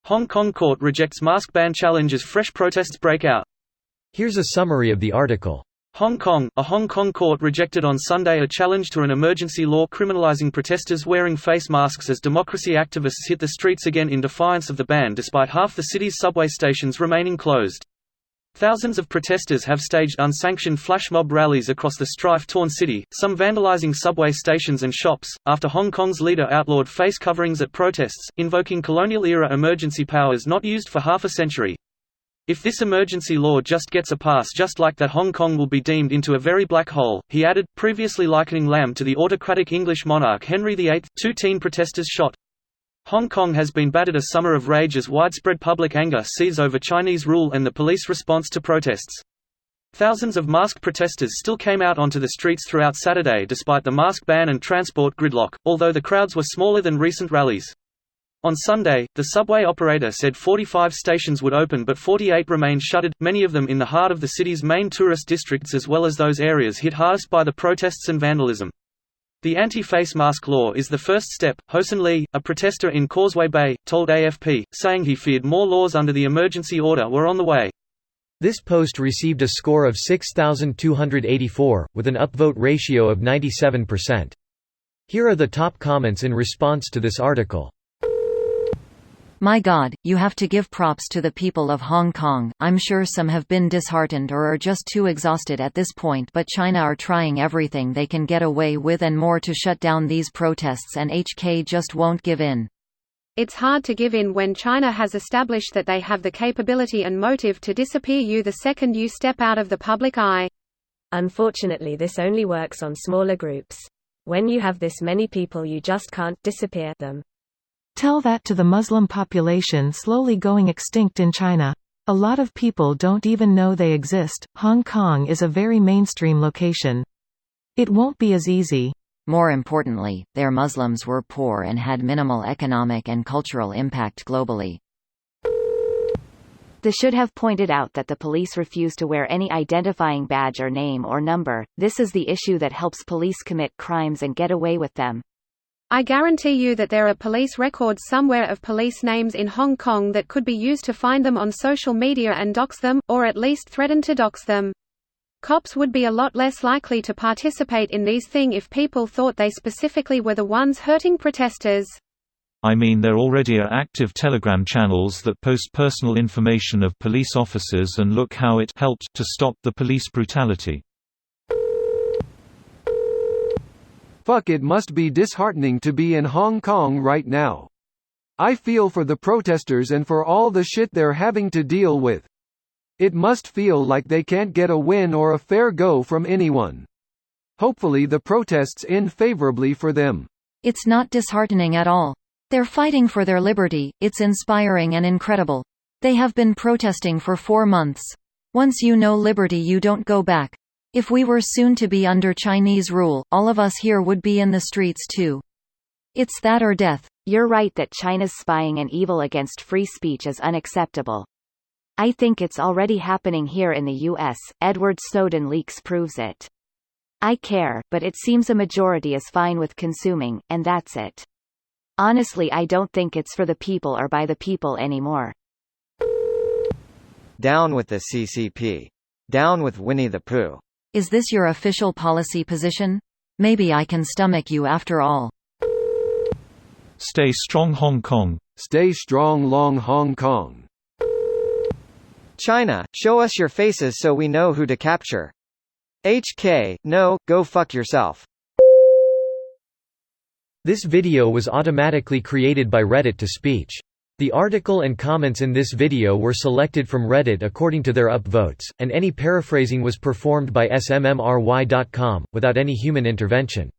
Hong Kong court rejects mask ban challenge as fresh protests break out. Here's a summary of the article. Hong Kong court rejected on Sunday a challenge to an emergency law criminalizing protesters wearing face masks as democracy activists hit the streets again in defiance of the ban despite half the city's subway stations remaining closed. Thousands of protesters have staged unsanctioned flash mob rallies across the strife-torn city, some vandalizing subway stations and shops, after Hong Kong's leader outlawed face coverings at protests, invoking colonial-era emergency powers not used for half a century. If this emergency law just gets a pass just like that, Hong Kong will be deemed into a very black hole, he added, previously likening Lam to the autocratic English monarch Henry VIII. 2 teen protesters shot. Hong Kong has been battered a summer of rage as widespread public anger seethes over Chinese rule and the police response to protests. Thousands of masked protesters still came out onto the streets throughout Saturday despite the mask ban and transport gridlock, although the crowds were smaller than recent rallies. On Sunday, the subway operator said 45 stations would open but 48 remained shuttered, many of them in the heart of the city's main tourist districts as well as those areas hit hardest by the protests and vandalism. The anti-face mask law is the first step, Hosen Lee, a protester in Causeway Bay, told AFP, saying he feared more laws under the emergency order were on the way. This post received a score of 6,284, with an upvote ratio of 97%. Here are the top comments in response to this article. My God, you have to give props to the people of Hong Kong. I'm sure some have been disheartened or are just too exhausted at this point, but China are trying everything they can get away with and more to shut down these protests, and HK just won't give in. It's hard to give in when China has established that they have the capability and motive to disappear you the second you step out of the public eye. Unfortunately, this only works on smaller groups. When you have this many people, you just can't disappear them. Tell that to the Muslim population slowly going extinct in China. A lot of people don't even know they exist. Hong Kong is a very mainstream location. It won't be as easy. More importantly, their Muslims were poor and had minimal economic and cultural impact globally. They should have pointed out that the police refuse to wear any identifying badge or name or number. This is the issue that helps police commit crimes and get away with them. I guarantee you that there are police records somewhere of police names in Hong Kong that could be used to find them on social media and dox them, or at least threaten to dox them. Cops would be a lot less likely to participate in these things if people thought they specifically were the ones hurting protesters. I mean, there already are active Telegram channels that post personal information of police officers, and look how it helped to stop the police brutality. Fuck, it must be disheartening to be in Hong Kong right now. I feel for the protesters and for all the shit they're having to deal with. It must feel like they can't get a win or a fair go from anyone. Hopefully the protests end favorably for them. It's not disheartening at all. They're fighting for their liberty. It's inspiring and incredible. They have been protesting for 4 months. Once you know liberty, you don't go back. If we were soon to be under Chinese rule, all of us here would be in the streets too. It's that or death. You're right that China's spying and evil against free speech is unacceptable. I think it's already happening here in the US. Edward Snowden leaks proves it. I care, but it seems a majority is fine with consuming, and that's it. Honestly, I don't think it's for the people or by the people anymore. Down with the CCP. Down with Winnie the Pooh. Is this your official policy position? Maybe I can stomach you after all. Stay strong, Hong Kong. Stay strong, long Hong Kong. China, show us your faces so we know who to capture. HK, no, go fuck yourself. This video was automatically created by Reddit to speech. The article and comments in this video were selected from Reddit according to their upvotes, and any paraphrasing was performed by smmry.com, without any human intervention.